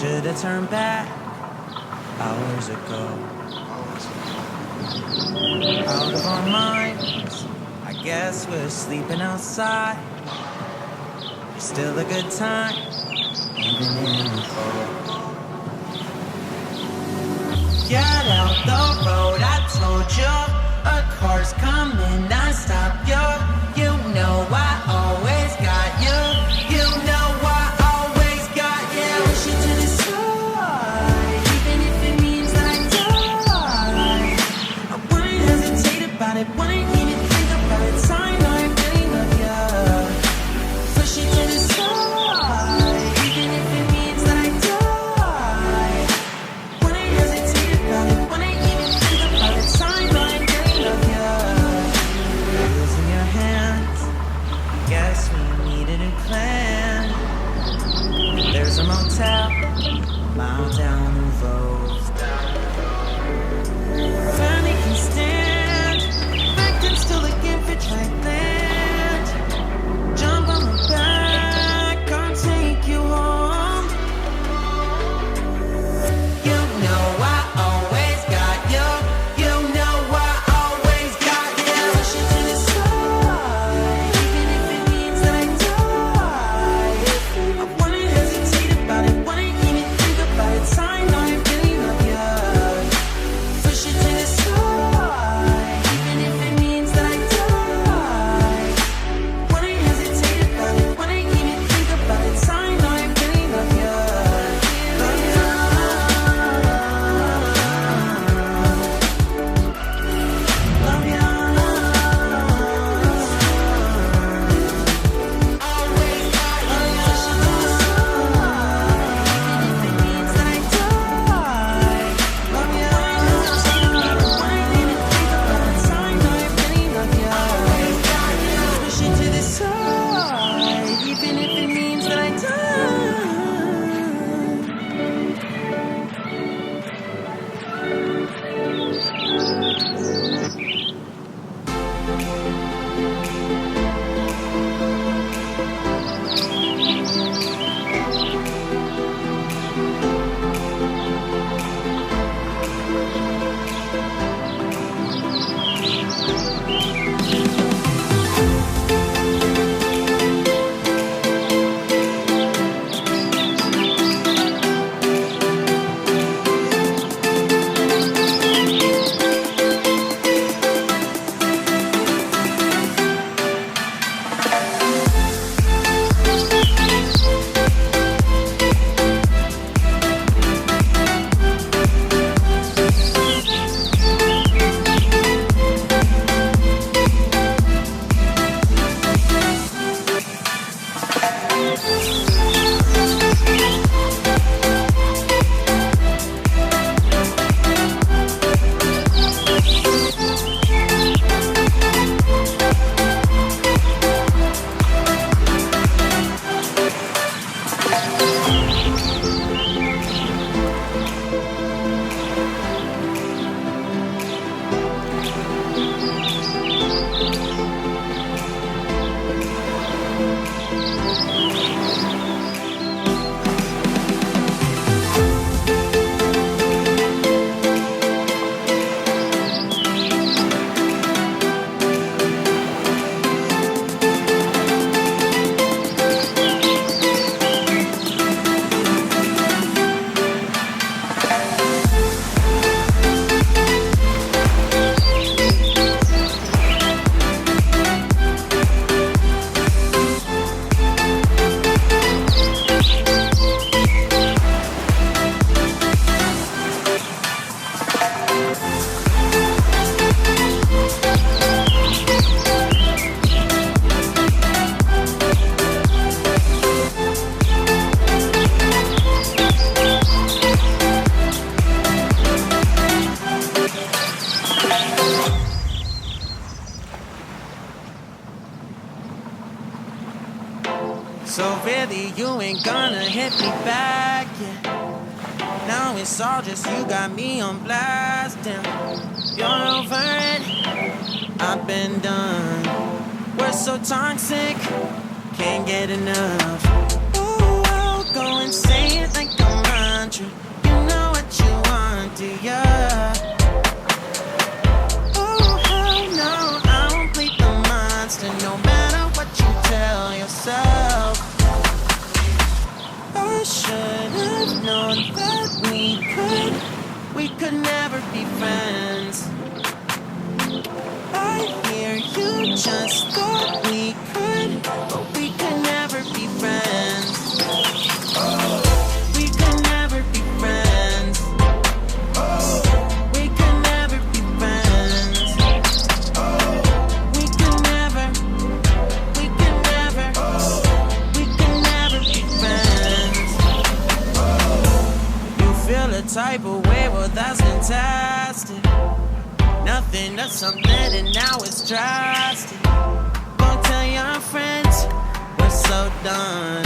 should've turned back hours ago. Out of our minds, I guess we're sleeping outside. It's still a good time, even in the cold. Get out the road, I told you. A car's coming, I stop you. You know I always got you. You know I always got you. Push you to the side, even if it means that I die. I wouldn't hesitate about it, wouldn't even think about it. Sign, I really love you. Push you to the side, even if it means that I die. Wouldn't hesitate about it, wouldn't even think about it. Sign, I really love you. Losing your hands, guess we needed a plan. There's a motel, a mile down the road. Finally can stand, victims still looking for dry land. Jump on my back, I'll take you home. You know I always got you. You know I always got you. Push you to the side, even if it means that I die. I wouldn't hesitate about it, wouldn't even think about it. Sign, I really love you. Push you to the side, even if it means that I die. Wouldn't hesitate about it, wouldn't even think about it. Sign, I really love you. Love you. Love you. Always got you. Push you to the side, even if it means that I die. Love you. Wouldn't even think about it. Sign, I really love you. Always got you. Push you to the side, even if it means that I die. So really you ain't gonna hit me back, yeah. Now it's all just you got me on blast, damn. You're over it, I've been done. We're so toxic, can't get enough. Ooh, I'll go and say it like I'm mine. true. You know what you want, do ya? Oh, hell no, I won't plead the monster, no matter what you tell yourself. I should have known that we could never be friends. I hear you just thought we could, but we could never be friends. We could never be friends. We could never be friends. We could never, we could never, we could never be friends. You feel a type of way, well that's fantastic. Nothing to something and now it's drastic. Go tell your friends we're so done.